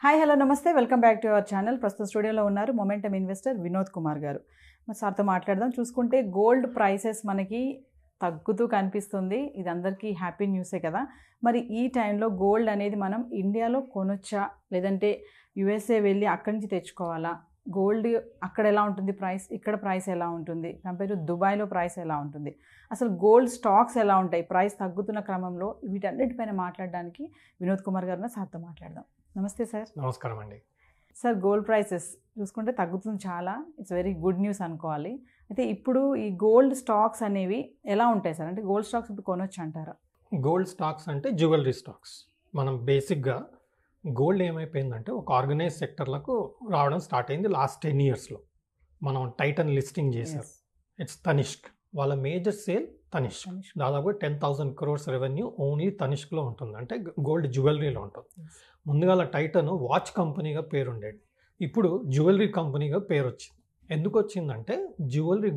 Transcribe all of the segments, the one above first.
Hi hello నమస్తే welcome back to our channel. ప్రస్తుత స్టూడియోలో ఉన్నారు మొమెంటమ్ ఇన్వెస్టర్ వినోద్ కుమార్ గారు. మరి సార్తో మాట్లాడదాం. చూసుకుంటే గోల్డ్ ప్రైసెస్ మనకి తగ్గుతూ కనిపిస్తుంది. ఇది అందరికీ హ్యాపీ న్యూసే కదా. మరి ఈ టైంలో గోల్డ్ అనేది మనం ఇండియాలో కొనొచ్చా, లేదంటే యుఎస్ఏ వెళ్ళి అక్కడి నుంచి తెచ్చుకోవాలా? గోల్డ్ అక్కడ ఎలా ఉంటుంది ప్రైస్, ఇక్కడ ప్రైస్ ఎలా ఉంటుంది, కంపేర్ టు దుబాయ్లో ప్రైస్ ఎలా ఉంటుంది, అసలు గోల్డ్ స్టాక్స్ ఎలా ఉంటాయి ప్రైస్ తగ్గుతున్న క్రమంలో, వీటన్నిటిపైన మాట్లాడడానికి వినోద్ కుమార్ గారు సార్తో మాట్లాడదాం. నమస్తే సార్. నమస్కారం అండి. సార్, గోల్డ్ ప్రైసెస్ చూసుకుంటే తగ్గుతుంది చాలా. ఇట్స్ వెరీ గుడ్ న్యూస్ అనుకోవాలి. అయితే ఇప్పుడు ఈ గోల్డ్ స్టాక్స్ అనేవి ఎలా ఉంటాయి సార్? అంటే గోల్డ్ స్టాక్స్ ఇప్పుడు కొనొచ్చు అంటారా? గోల్డ్ స్టాక్స్ అంటే జ్యువెలరీ స్టాక్స్. మనం బేసిక్గా గోల్డ్ ఏమైపోయిందంటే ఒక ఆర్గనైజ్ సెక్టర్లకు రావడం స్టార్ట్ అయింది లాస్ట్ 10 yearsలో. మనం టైటన్ లిస్టింగ్ చేశారు. ఇట్స్ తనిష్క్, వాళ్ళ మేజర్ సేల్ తనిష్క్. దాదాపు 10,000 crores రెవెన్యూ ఓన్లీ తనిష్క్లో ఉంటుంది, అంటే గోల్డ్ జ్యువెలరీలో ఉంటుంది. ముందుగా టైటన్ వాచ్ కంపెనీగా పేరుండేది, ఇప్పుడు జ్యువెలరీ కంపెనీగా పేరు వచ్చింది. ఎందుకు వచ్చిందంటే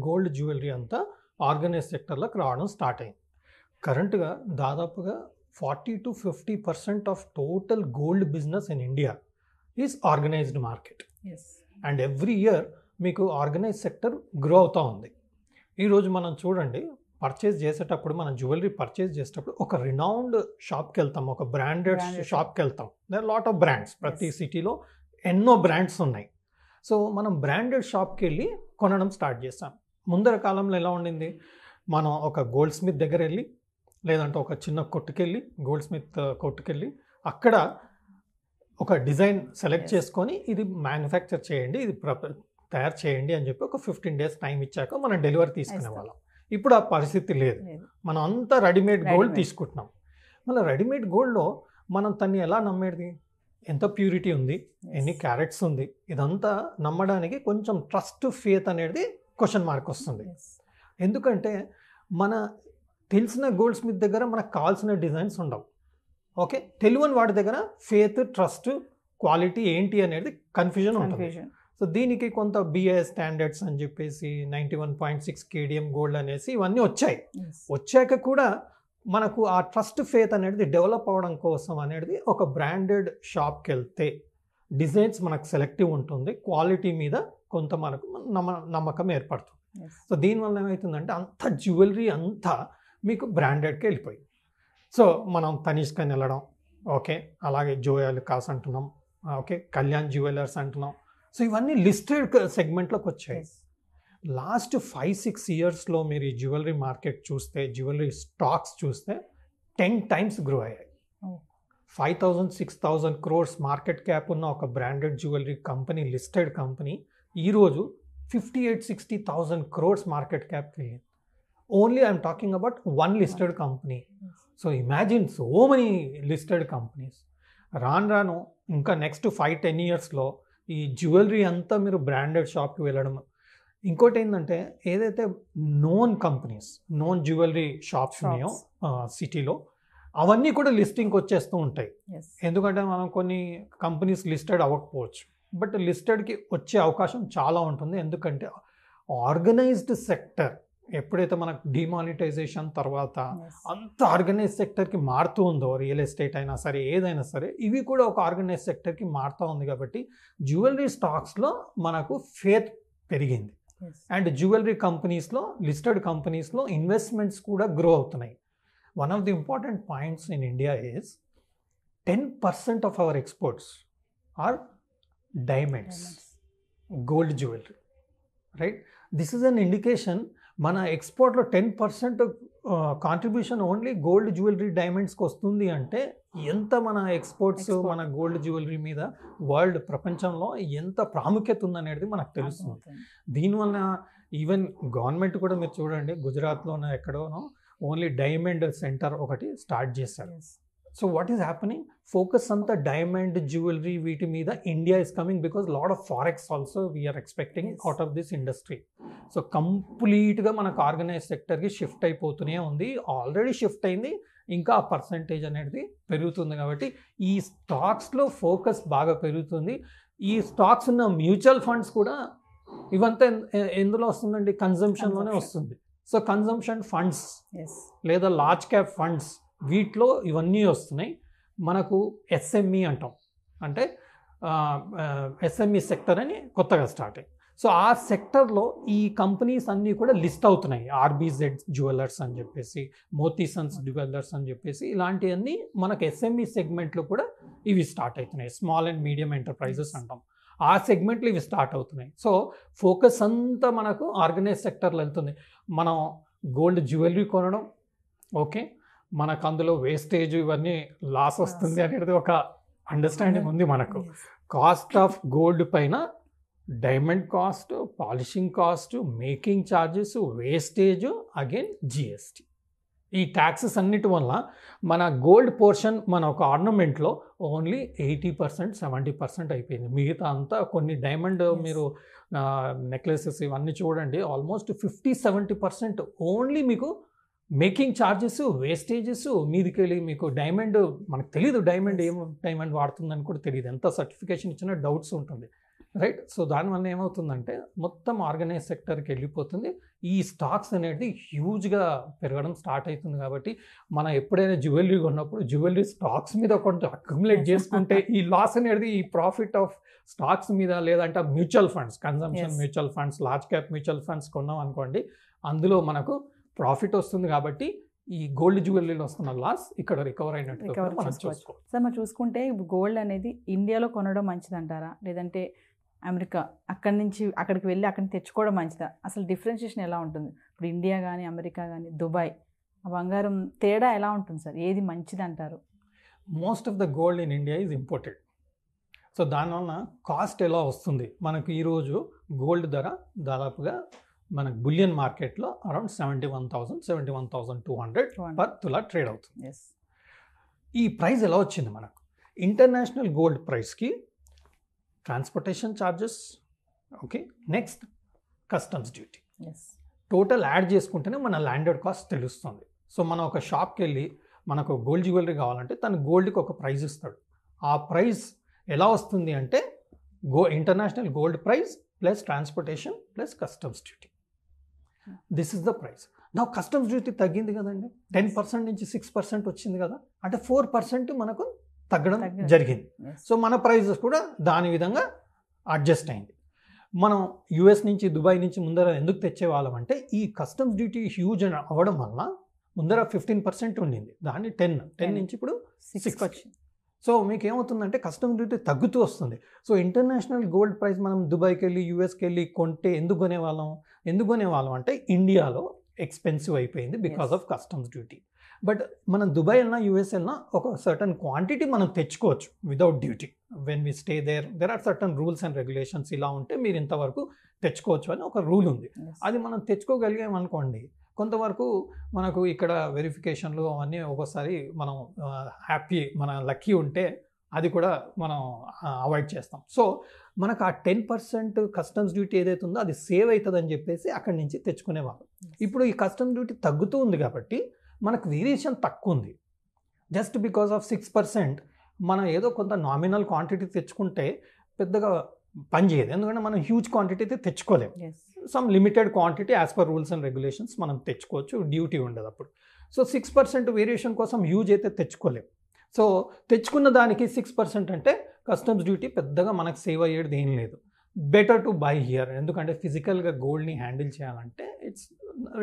గోల్డ్ జ్యువెలరీ అంతా ఆర్గనైజ్ సెక్టర్లకు రావడం స్టార్ట్ అయింది. కరెంట్గా దాదాపుగా 40 to 50% of total gold business in India is organised market. And every year మీకు ఆర్గనైజ్ సెక్టర్ గ్రో అవుతూ ఉంది. ఈరోజు మనం చూడండి, పర్చేస్ చేసేటప్పుడు మనం జ్యువెలరీ పర్చేస్ చేసేటప్పుడు ఒక రినౌండ్ షాప్కి వెళ్తాం, ఒక బ్రాండెడ్ షాప్కి వెళ్తాం. దేర్ లాట్ ఆఫ్ బ్రాండ్స్, ప్రతి సిటీలో ఎన్నో బ్రాండ్స్ ఉన్నాయి. సో మనం బ్రాండెడ్ షాప్కి వెళ్ళి కొనడం స్టార్ట్ చేస్తాం. ముందర కాలంలో ఎలా ఉండింది, మనం ఒక గోల్డ్ స్మిత్ దగ్గర వెళ్ళి, లేదంటే ఒక చిన్న కొట్టుకెళ్ళి, గోల్డ్ స్మిత్ కొట్టుకెళ్ళి అక్కడ ఒక డిజైన్ సెలెక్ట్ చేసుకొని ఇది మ్యానుఫ్యాక్చర్ చేయండి, ఇది తయారు చేయండి అని చెప్పి ఒక 15 days టైం ఇచ్చాక మనం డెలివరీ తీసుకునే వాళ్ళం. ఇప్పుడు ఆ పరిస్థితి లేదు. మనం అంతా రెడీమేడ్ గోల్డ్ తీసుకుంటున్నాం. మళ్ళీ రెడీమేడ్ గోల్డ్లో మనం తన్ని ఎలా నమ్మేది, ఎంత ప్యూరిటీ ఉంది, ఎన్ని క్యారెట్స్ ఉంది, ఇదంతా నమ్మడానికి కొంచెం ట్రస్ట్, ఫేత్ అనేది క్వశ్చన్ మార్క్ వస్తుంది. ఎందుకంటే మన తెలిసిన గోల్డ్ స్మిత్ దగ్గర మనకు కావాల్సిన డిజైన్స్ ఉండవు. ఓకే, తెలియని వాడి దగ్గర ఫేత్, ట్రస్ట్, క్వాలిటీ ఏంటి అనేది కన్ఫ్యూజన్ ఉంటుంది. సో దీనికి కొంత బిఐఎస్ స్టాండర్డ్స్ అని చెప్పేసి 91.6 kdm గోల్డ్ అనేసి ఇవన్నీ వచ్చాయి. వచ్చాక కూడా మనకు ఆ ట్రస్ట్, ఫేత్ అనేది డెవలప్ అవ్వడం కోసం అనేది ఒక బ్రాండెడ్ షాప్కి వెళ్తే డిజైన్స్ మనకు సెలెక్టివ్ ఉంటుంది, క్వాలిటీ మీద కొంత మనకు నమ్మకం ఏర్పడుతుంది. సో దీనివల్ల ఏమవుతుందంటే అంత జ్యువెలరీ అంతా మీకు బ్రాండెడ్కి వెళ్ళిపోయింది. సో మనం తనిష్క్ అని వెళ్ళడం, ఓకే, అలాగే జోయల్ కాస్ అంటున్నాం, ఓకే, కళ్యాణ్ జ్యువెలర్స్ అంటున్నాం. సో ఇవన్నీ లిస్టెడ్ సెగ్మెంట్లోకి వచ్చాయి. లాస్ట్ 5-6 yearsలో మీరు ఈ జ్యువెలరీ మార్కెట్ చూస్తే, జ్యువెలరీ స్టాక్స్ చూస్తే 10 times గ్రో అయ్యాయి. 5,000-6,000 crores మార్కెట్ క్యాప్ ఉన్న ఒక branded jewellery company, listed company, ఈరోజు 58,000-60,000 crores మార్కెట్ క్యాప్ వెళ్ళింది. Only I'm talking about one listed company. So imagine so many listed companies. రాను ఇంకా నెక్స్ట్ 5-10 yearsలో ఈ జ్యువెలరీ అంతా మీరు బ్రాండెడ్ షాప్కి వెళ్ళడం. ఇంకోటి ఏంటంటే, ఏదైతే known companies, known jewellery shops ఉన్నాయో సిటీలో, అవన్నీ కూడా లిస్టింగ్కి వచ్చేస్తూ ఉంటాయి. ఎందుకంటే మనం కొన్ని కంపెనీస్ లిస్టెడ్ అవ్వకపోవచ్చు, బట్ లిస్టెడ్కి వచ్చే అవకాశం చాలా ఉంటుంది. ఎందుకంటే ఆర్గనైజ్డ్ సెక్టర్ ఎప్పుడైతే మనకు డిమానిటైజేషన్ తర్వాత అంత ఆర్గనైజ్ సెక్టర్కి మారుతూ ఉందో, రియల్ ఎస్టేట్ అయినా సరే, ఏదైనా సరే, ఇవి కూడా ఒక ఆర్గనైజ్ సెక్టర్కి మారుతూ ఉంది. కాబట్టి జ్యువెలరీ స్టాక్స్లో మనకు ఫేత్ పెరిగింది. అండ్ జ్యువెలరీ కంపెనీస్లో, లిస్టెడ్ కంపెనీస్లో ఇన్వెస్ట్మెంట్స్ కూడా గ్రో అవుతున్నాయి. One of the important points in India is 10% of our exports are diamonds, gold jewellery, right? This is an indication. మన ఎక్స్పోర్ట్లో 10% కాంట్రిబ్యూషన్ ఓన్లీ గోల్డ్ జ్యువెలరీ డైమండ్స్కి వస్తుంది అంటే ఎంత మన ఎక్స్పోర్ట్స్, మన గోల్డ్ జ్యువెలరీ మీద వరల్డ్ ప్రపంచంలో ఎంత ప్రాముఖ్యత ఉందనేది మనకు తెలుస్తుంది. దీనివల్ల ఈవెన్ గవర్నమెంట్ కూడా మీరు చూడండి, గుజరాత్లోనో ఎక్కడోనో ఓన్లీ డైమండ్ సెంటర్ ఒకటి స్టార్ట్ చేశారు. So what is happening, focus అంతా డైమండ్ జ్యువెలరీ వీటి మీద India is coming, because lot of forex also we are expecting out of this industry. So కంప్లీట్గా మనకు ఆర్గనైజ్ సెక్టర్కి షిఫ్ట్ అయిపోతూనే ఉంది, ఆల్రెడీ షిఫ్ట్ అయింది, ఇంకా ఆ పర్సంటేజ్ అనేది పెరుగుతుంది. కాబట్టి ఈ స్టాక్స్లో ఫోకస్ బాగా పెరుగుతుంది. ఈ స్టాక్స్ ఉన్న మ్యూచువల్ ఫండ్స్ కూడా ఇవంతా ఎందులో వస్తుందండి, కన్జంప్షన్లోనే వస్తుంది. సో కన్జంప్షన్ ఫండ్స్ లేదా లార్జ్ క్యాప్ ఫండ్స్, వీటిలో ఇవన్నీ వస్తున్నాయి. మనకు ఎస్ఎంఈ అంటాం, అంటే ఎస్ఎంఈ సెక్టర్ అని కొత్తగా స్టార్ట్ అయ్యింది. సో ఆ సెక్టర్లో ఈ కంపెనీస్ అన్నీ కూడా లిస్ట్ అవుతున్నాయి. ఆర్బీజెడ్ జ్యువెలర్స్ అని చెప్పేసి, మోతీ సన్స్ జ్యువెలర్స్ అని చెప్పేసి, ఇలాంటివన్నీ మనకు ఎస్ఎంఈ సెగ్మెంట్లో కూడా ఇవి స్టార్ట్ అవుతున్నాయి. స్మాల్ అండ్ మీడియం ఎంటర్ప్రైజెస్ అంటాం. ఆ సెగ్మెంట్లు ఇవి స్టార్ట్ అవుతున్నాయి. సో ఫోకస్ అంతా మనకు ఆర్గనైజ్ సెక్టర్లో వెళ్తుంది. మనం గోల్డ్ జ్యువెలరీ కొనడం, ఓకే, మనకు అందులో వేస్టేజ్ ఇవన్నీ లాస్ వస్తుంది అనేది ఒక అండర్స్టాండింగ్ ఉంది మనకు. కాస్ట్ ఆఫ్ గోల్డ్ పైన diamond cost, polishing cost, making charges, wastage, again GST, ఈ ట్యాక్సెస్ అన్నిటి వల్ల మన గోల్డ్ పోర్షన్ మన ఒక ఆర్నమెంట్లో ఓన్లీ 80%, 70% అయిపోయింది. మిగతా అంతా కొన్ని డైమండ్ మీరు నెక్లెసెస్ ఇవన్నీ చూడండి, ఆల్మోస్ట్ 50-70% ఓన్లీ మీకు మేకింగ్ ఛార్జెస్, వేస్టేజెస్, మీదికి వెళ్ళి మీకు డైమండ్, మనకు తెలియదు డైమండ్ ఏం డైమండ్ వాడుతుందని కూడా తెలియదు. ఎంత సర్టిఫికేషన్ ఇచ్చినా డౌట్స్ ఉంటుంది, రైట్? సో దానివల్ల ఏమవుతుందంటే మొత్తం ఆర్గనైజ్ సెక్టర్కి వెళ్ళిపోతుంది. ఈ స్టాక్స్ అనేది హ్యూజ్గా పెరగడం స్టార్ట్ అవుతుంది. కాబట్టి మనం ఎప్పుడైనా జ్యువెలరీ కొన్నప్పుడు జ్యువెలరీ స్టాక్స్ మీద కొంచెం అక్యుములేట్ చేసుకుంటే ఈ లాస్ అనేది ఈ ప్రాఫిట్ ఆఫ్ స్టాక్స్ మీద, లేదంటే mutual funds, consumption mutual funds, large cap mutual funds కొన్నాం అనుకోండి, అందులో మనకు ప్రాఫిట్ వస్తుంది. కాబట్టి ఈ గోల్డ్ జ్యువెలరీలో వస్తున్న లాస్ ఇక్కడ రికవర్ అయినట్టు మనం చూసుకోవచ్చు. సార్ మనం చూసుకుంటే గోల్డ్ అనేది ఇండియాలో కొనడం మంచిదంటారా, లేదంటే అమెరికా అక్కడి నుంచి అక్కడికి వెళ్ళి అక్కడిని తెచ్చుకోవడం మంచిదా? అసలు డిఫరెన్షియేషన్ ఎలా ఉంటుంది? ఇప్పుడు ఇండియా కానీ అమెరికా కానీ దుబాయ్, ఆ బంగారం తేడా ఎలా ఉంటుంది సార్? ఏది మంచిది అంటారు? Most of the gold in India is imported. So దానివల్ల కాస్ట్ ఎలా వస్తుంది మనకు? ఈరోజు గోల్డ్ ధర దాదాపుగా మనకు బులియన్ మార్కెట్లో అరౌండ్ 71,000, 71,200 పర్ తులా ట్రేడ్ అవుతుంది. ఈ ప్రైస్ ఎలా వచ్చింది మనకు? ఇంటర్నేషనల్ గోల్డ్ ప్రైస్కి transportation charges, okay, next customs duty, total add చేసుకుంటేనే మన ల్యాండెడ్ కాస్ట్ తెలుస్తుంది. సో మనం ఒక షాప్కి వెళ్ళి మనకు గోల్డ్ జ్యువెలరీ కావాలంటే తను గోల్డ్కి ఒక ప్రైస్ ఇస్తాడు. ఆ ప్రైస్ ఎలా వస్తుంది అంటే international gold price plus transportation plus customs duty, this is the price. నా కస్టమ్స్ డ్యూటీ తగ్గింది కదండి, 10% నుంచి 6% వచ్చింది కదా, అంటే 4% మనకు తగ్గడం జరిగింది. సో మన ప్రైజెస్ కూడా దాని విధంగా అడ్జస్ట్ అయింది. మనం యూఎస్ నుంచి దుబాయ్ నుంచి ముందర ఎందుకు తెచ్చేవాళ్ళం అంటే ఈ కస్టమ్స్ డ్యూటీ హ్యూజ్ అవ్వడం వల్ల ముందర 15% ఉండింది, దాన్ని 10 నుంచి ఇప్పుడు 6 వచ్చింది. సో మీకు ఏమవుతుందంటే కస్టమ్స్ డ్యూటీ తగ్గుతూ వస్తుంది. సో ఇంటర్నేషనల్ గోల్డ్ ప్రైస్ మనం దుబాయ్కి వెళ్ళి యూఎస్కి వెళ్ళి కొంటే ఎందుకు కొనేవాళ్ళం అంటే ఇండియాలో ఎక్స్పెన్సివ్ అయిపోయింది because of customs duty. But మనం దుబాయ్ వెళ్ళినా యూఎస్ వెళ్ళినా ఒక సర్టన్ క్వాంటిటీ మనం తెచ్చుకోవచ్చు without duty. When we stay there are certain rules and regulations, ఇలా ఉంటే మీరు ఇంతవరకు తెచ్చుకోవచ్చు అని ఒక రూల్ ఉంది. అది మనం తెచ్చుకోగలిగామనుకోండి, కొంతవరకు మనకు ఇక్కడ వెరిఫికేషన్లు అవన్నీ ఒక్కోసారి మనం మన లక్కీ ఉంటే అది కూడా మనం అవాయిడ్ చేస్తాం. సో మనకు ఆ 10% కస్టమ్స్ డ్యూటీ ఏదైతే ఉందో అది సేవ్ అవుతుందని చెప్పేసి అక్కడి నుంచి తెచ్చుకునేవాళ్ళు. ఇప్పుడు ఈ కస్టమ్స్ డ్యూటీ తగ్గుతూ ఉంది కాబట్టి మనకు వేరియేషన్ తక్కువ ఉంది. జస్ట్ బికాస్ ఆఫ్ 6% మనం ఏదో కొంత నామినల్ క్వాంటిటీ తెచ్చుకుంటే పెద్దగా పని చేయదు, ఎందుకంటే మనం హ్యూజ్ క్వాంటిటీ అయితే తెచ్చుకోలేము. Some limited quantity as per rules and regulations మనం తెచ్చుకోవచ్చు, డ్యూటీ ఉండదు అప్పుడు. సో 6% వేరియేషన్ కోసం హ్యూజ్ అయితే తెచ్చుకోలేము. సో తెచ్చుకున్న దానికి 6% అంటే కస్టమ్స్ డ్యూటీ పెద్దగా మనకు సేవ్ అయ్యేది ఏం లేదు. బెటర్ టు బై హియర్, ఎందుకంటే ఫిజికల్గా గోల్డ్ని హ్యాండిల్ చేయాలంటే it's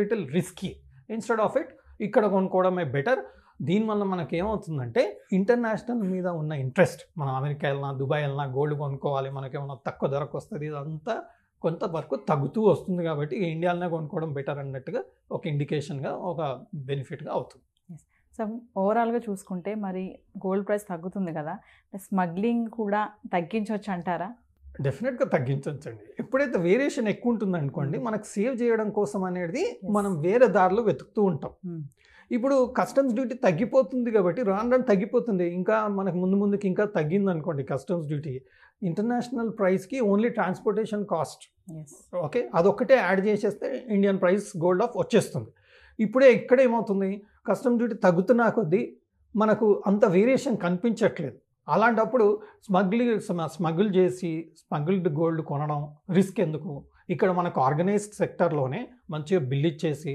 little risky. Instead of it ఇక్కడ కొనుక్కోవడమే బెటర్. దీనివల్ల మనకి ఏమవుతుందంటే ఇంటర్నేషనల్ మీద ఉన్న ఇంట్రెస్ట్, మనం అమెరికా వెళ్ళినా దుబాయ్ వెళ్ళినా గోల్డ్ కొనుక్కోవాలి, మనకేమన్నా తక్కువ ధరకు వస్తుంది, ఇదంతా కొంతవరకు తగ్గుతూ వస్తుంది. కాబట్టి ఇండియాలోనే కొనుక్కోవడం బెటర్ అన్నట్టుగా ఒక ఇండికేషన్గా, ఒక బెనిఫిట్గా అవుతుంది. సో ఓవరాల్గా చూసుకుంటే మరి గోల్డ్ ప్రైస్ తగ్గుతుంది కదా, స్మగ్లింగ్ కూడా తగ్గించవచ్చు అంటారా? డెఫినెట్గా తగ్గించవచ్చండి. ఎప్పుడైతే వేరియేషన్ ఎక్కువ ఉంటుంది అనుకోండి, మనకు సేవ్ చేయడం కోసం అనేది మనం వేరే దారిలో వెతుకుతూ ఉంటాం. ఇప్పుడు కస్టమ్స్ డ్యూటీ తగ్గిపోతుంది కాబట్టి రాను తగ్గిపోతుంది, ఇంకా మనకు ముందుకి ఇంకా తగ్గింది అనుకోండి కస్టమ్స్ డ్యూటీ, ఇంటర్నేషనల్ ప్రైస్కి ఓన్లీ ట్రాన్స్పోర్టేషన్ కాస్ట్, ఓకే, అదొక్కటే యాడ్ చేసేస్తే ఇండియన్ ప్రైస్ గోల్డ్ ఆఫ్ వచ్చేస్తుంది. ఇప్పుడే ఇక్కడ ఏమవుతుంది, కస్టమ్స్ డ్యూటీ తగ్గుతున్నా కొద్దీ మనకు అంత వేరియేషన్ కనిపించట్లేదు. అలాంటప్పుడు స్మగుల్ చేసి స్మగుల్డ్ గోల్డ్ కొనడం రిస్క్ ఎందుకు? ఇక్కడ మనకు ఆర్గనైజ్డ్ సెక్టర్లోనే మంచిగా బిల్ ఇచ్చేసి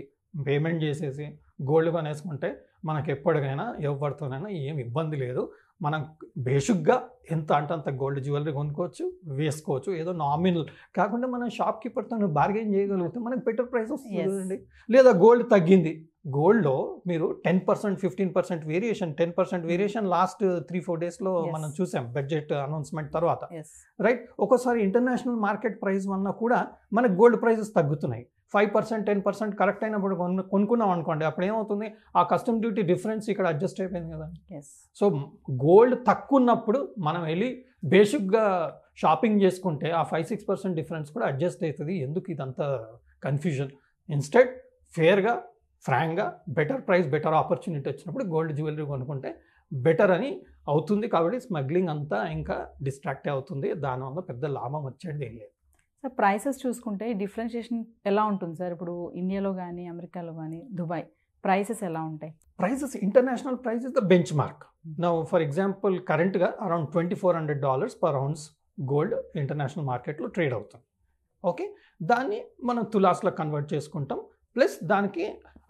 పేమెంట్ చేసేసి గోల్డ్ కొనేసుకుంటే మనకి ఎప్పటికైనా ఎవరితోనైనా ఏం ఇబ్బంది లేదు. మనం బేసిక్గా ఎంత అంటే అంత గోల్డ్ జ్యువెలరీ కొనుక్కోవచ్చు, వేసుకోవచ్చు. ఏదో నామినల్ కాకుండా మనం షాప్ కీపర్తో బార్గెన్ చేయగలిగితే మనకు బెటర్ ప్రైస్ వస్తుంది కదండి. లేదా గోల్డ్ తగ్గింది, గోల్డ్లో మీరు 10%, 15% వేరియేషన్, 10% వేరియేషన్ లాస్ట్ 3-4 డేస్లో మనం చూసాం బడ్జెట్ అనౌన్స్మెంట్ తర్వాత, రైట్. ఒక్కోసారి ఇంటర్నేషనల్ మార్కెట్ ప్రైస్ వల్ల కూడా మనకు గోల్డ్ ప్రైజెస్ తగ్గుతున్నాయి. 5%, 10% కరెక్ట్ అయినప్పుడు కొనుక్కున్నాం అనుకోండి, అప్పుడు ఏమవుతుంది, ఆ కస్టమ్ డ్యూటీ డిఫరెన్స్ ఇక్కడ అడ్జస్ట్ అయిపోయింది కదా. సో గోల్డ్ తక్కువ ఉన్నప్పుడు మనం వెళ్ళి బేసిక్గా షాపింగ్ చేసుకుంటే ఆ 5-6% డిఫరెన్స్ కూడా అడ్జస్ట్ అవుతుంది. ఎందుకు ఇదంతా కన్ఫ్యూజన్? ఇన్స్టెడ్ ఫేర్గా, ఫ్రాంక్గా, బెటర్ ప్రైస్, బెటర్ ఆపర్చునిటీ వచ్చినప్పుడు గోల్డ్ జ్యువెలరీ కొనుక్కుంటే బెటర్ అని అవుతుంది. కాబట్టి స్మగ్లింగ్ అంతా ఇంకా డిస్ట్రాక్ట్ అవుతుంది, దానివల్ల పెద్ద లాభం వచ్చేది ఏం లేదు. సార్ ప్రైసెస్ చూసుకుంటే డిఫరెన్షియేషన్ ఎలా ఉంటుంది సార్? ఇప్పుడు ఇండియాలో కానీ, అమెరికాలో కానీ, దుబాయ్ ప్రైసెస్ ఎలా ఉంటాయి? Prices, international price is the benchmark. Now for example కరెంట్గా around $2,400 per ounce gold international మార్కెట్లో ట్రేడ్ అవుతుంది. ఓకే, దాన్ని మనం తులాస్లో కన్వర్ట్ చేసుకుంటాం. ప్లస్ దానికి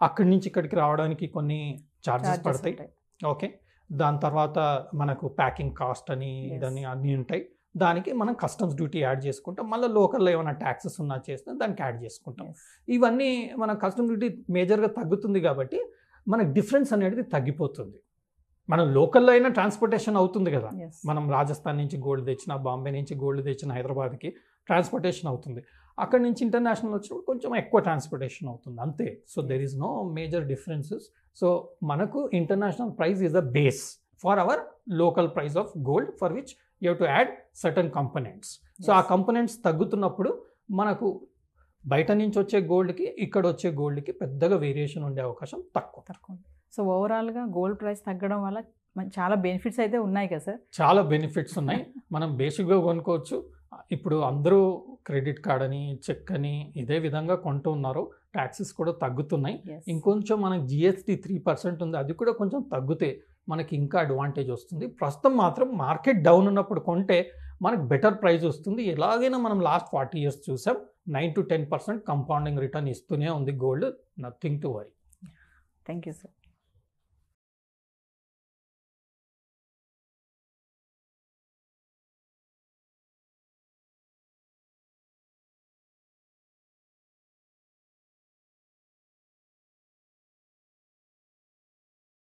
అక్కడి నుంచి ఇక్కడికి రావడానికి కొన్ని ఛార్జెస్ పడతాయి. ఓకే, దాని తర్వాత మనకు ప్యాకింగ్ కాస్ట్ అని ఇదని అన్నీ ఉంటాయి. దానికి మనం కస్టమ్స్ డ్యూటీ యాడ్ చేసుకుంటాం. మళ్ళీ లోకల్లో ఏమైనా ట్యాక్సెస్ ఉన్నా చేస్తే దానికి యాడ్ చేసుకుంటాం. ఇవన్నీ మన కస్టమ్ డ్యూటీ మేజర్గా తగ్గుతుంది కాబట్టి మనకు డిఫరెన్స్ అనేది తగ్గిపోతుంది. మనం లోకల్లో అయినా ట్రాన్స్పోర్టేషన్ అవుతుంది కదా. మనం రాజస్థాన్ నుంచి గోల్డ్ తెచ్చిన, బాంబే నుంచి గోల్డ్ తెచ్చిన హైదరాబాద్కి ట్రాన్స్పోర్టేషన్ అవుతుంది. అక్కడి నుంచి ఇంటర్నేషనల్ వచ్చినప్పుడు కొంచెం ఎక్కువ ట్రాన్స్పోర్టేషన్ అవుతుంది, అంతే. So there is no major differences. So మనకు international price is a base for our local price of gold, for which you have to add certain components. So ఆ కంపోనెంట్స్ తగ్గుతున్నప్పుడు మనకు బయట నుంచి వచ్చే గోల్డ్కి ఇక్కడ వచ్చే గోల్డ్కి పెద్దగా వేరియేషన్ ఉండే అవకాశం తక్కువ. సో ఓవరాల్గా గోల్డ్ ప్రైస్ తగ్గడం వల్ల చాలా బెనిఫిట్స్ అయితే ఉన్నాయి కదా సార్? చాలా బెనిఫిట్స్ ఉన్నాయి. మనం బేసిక్గా కొనుక్కోవచ్చు. ఇప్పుడు అందరూ క్రెడిట్ కార్డ్ అని, చెక్ అని ఇదే విధంగా కొంటూ ఉన్నారు. ట్యాక్సెస్ కూడా తగ్గుతున్నాయి. ఇంకొంచెం మనకి GST 3% ఉంది, అది కూడా కొంచెం తగ్గితే మనకి ఇంకా అడ్వాంటేజ్ వస్తుంది. ప్రస్తుతం మాత్రం మార్కెట్ డౌన్ ఉన్నప్పుడు కొంటే మనకు బెటర్ ప్రైస్ వస్తుంది. ఎలాగైనా మనం లాస్ట్ 40 years చూసాం, 9 to 10% కంపౌండింగ్ రిటర్న్ ఇస్తూనే ఉంది gold. Nothing to worry. Thank you sir.